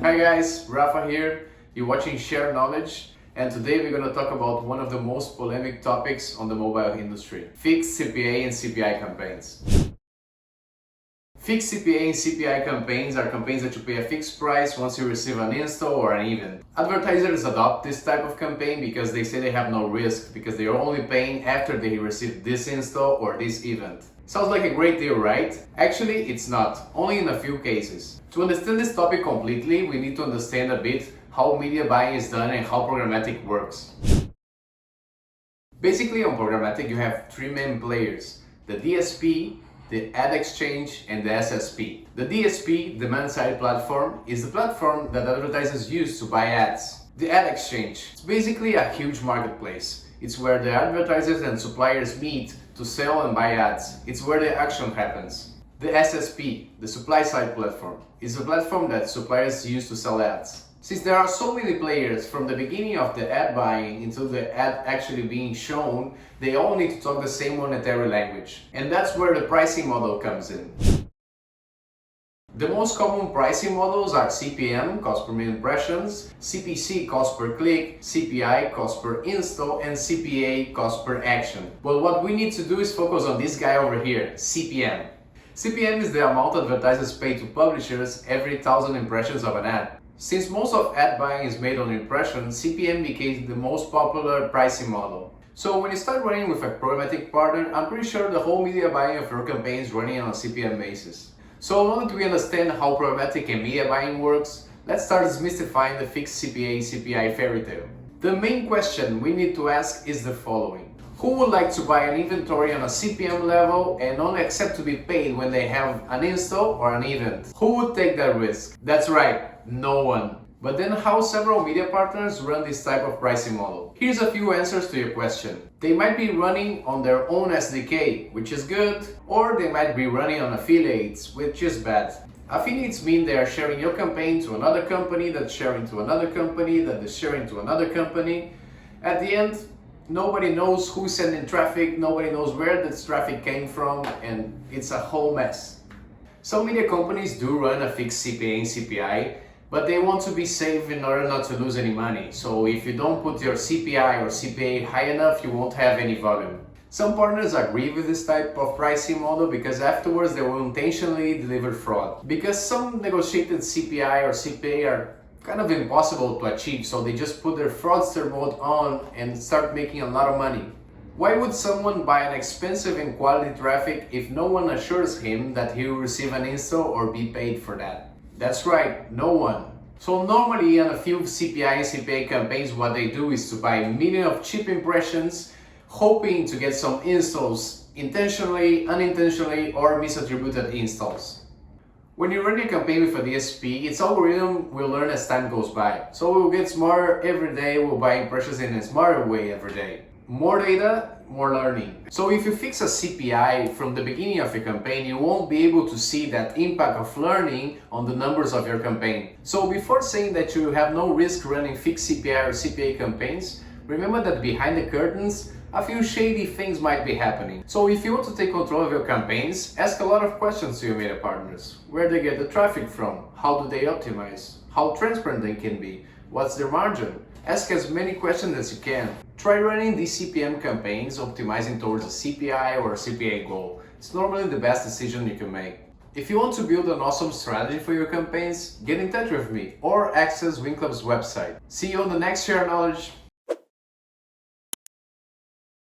Hi guys, Rafa here. You're watching Share Knowledge, and today we're going to talk about one of the most polemic topics on the mobile industry: fixed CPA and CPI campaigns. Fixed CPA and CPI campaigns are campaigns that you pay a fixed price once you receive an install or an event. Advertisers adopt this type of campaign because they say they have no risk, because they are only paying after they receive this install or this event. Sounds like a great deal, right? Actually, it's not, only in a few cases. To understand this topic completely, we need to understand a bit how media buying is done and how programmatic works. Basically, on programmatic, you have three main players: the DSP, the ad exchange, and the SSP. The DSP, demand side platform, is the platform that advertisers use to buy ads. The ad exchange, it's basically a huge marketplace. It's where the advertisers and suppliers meet to sell and buy ads. It's where the action happens. The SSP, the supply side platform, is a platform that suppliers use to sell ads. Since there are so many players from the beginning of the ad buying until the ad actually being shown, they all need to talk the same monetary language. And that's where the pricing model comes in. The most common pricing models are CPM, cost per million impressions, CPC, cost per click, CPI, cost per install, and CPA, cost per action. But what we need to do is focus on this guy over here, CPM. CPM is the amount advertisers pay to publishers every 1,000 impressions of an ad. Since most of ad buying is made on impressions, CPM became the most popular pricing model. So when you start running with a programmatic partner, I'm pretty sure the whole media buying of your campaign is running on a CPM basis. So now that we understand how programmatic and media buying works, let's start demystifying the fixed CPA CPI fairy tale. The main question we need to ask is the following: who would like to buy an inventory on a CPM level and only accept to be paid when they have an install or an event? Who would take that risk? That's right, no one. But then how several media partners run this type of pricing model? Here's a few answers to your question. They might be running on their own SDK, which is good, or they might be running on affiliates, which is bad. Affiliates mean they are sharing your campaign to another company, that's sharing to another company, that is sharing to another company. At the end, nobody knows who's sending traffic, nobody knows where this traffic came from, and it's a whole mess. Some media companies do run a fixed CPA and CPI, but they want to be safe in order not to lose any money. So if you don't put your CPI or CPA high enough, you won't have any volume. Some partners agree with this type of pricing model because afterwards they will intentionally deliver fraud. Because some negotiated CPI or CPA are kind of impossible to achieve, so they just put their fraudster mode on and start making a lot of money. Why would someone buy an expensive and quality traffic if no one assures him that he will receive an install or be paid for that? That's right, no one. So normally on a few CPI and CPA campaigns, what they do is to buy millions of cheap impressions, hoping to get some installs intentionally, unintentionally, or misattributed installs. When you run a campaign with a DSP, its algorithm will learn as time goes by. So we'll get smarter every day, we'll buy impressions in a smarter way every day. More data, more learning. So if you fix a CPI from the beginning of your campaign, you won't be able to see that impact of learning on the numbers of your campaign. So before saying that you have no risk running fixed CPI or CPA campaigns, remember that behind the curtains, a few shady things might be happening. So if you want to take control of your campaigns, ask a lot of questions to your media partners. Where they get the traffic from? How do they optimize? How transparent they can be? What's their margin? Ask as many questions as you can. Try running these CPM campaigns optimizing towards a CPI or a CPA goal. It's normally the best decision you can make. If you want to build an awesome strategy for your campaigns, get in touch with me or access WinClub's website. See you on the next Share Knowledge.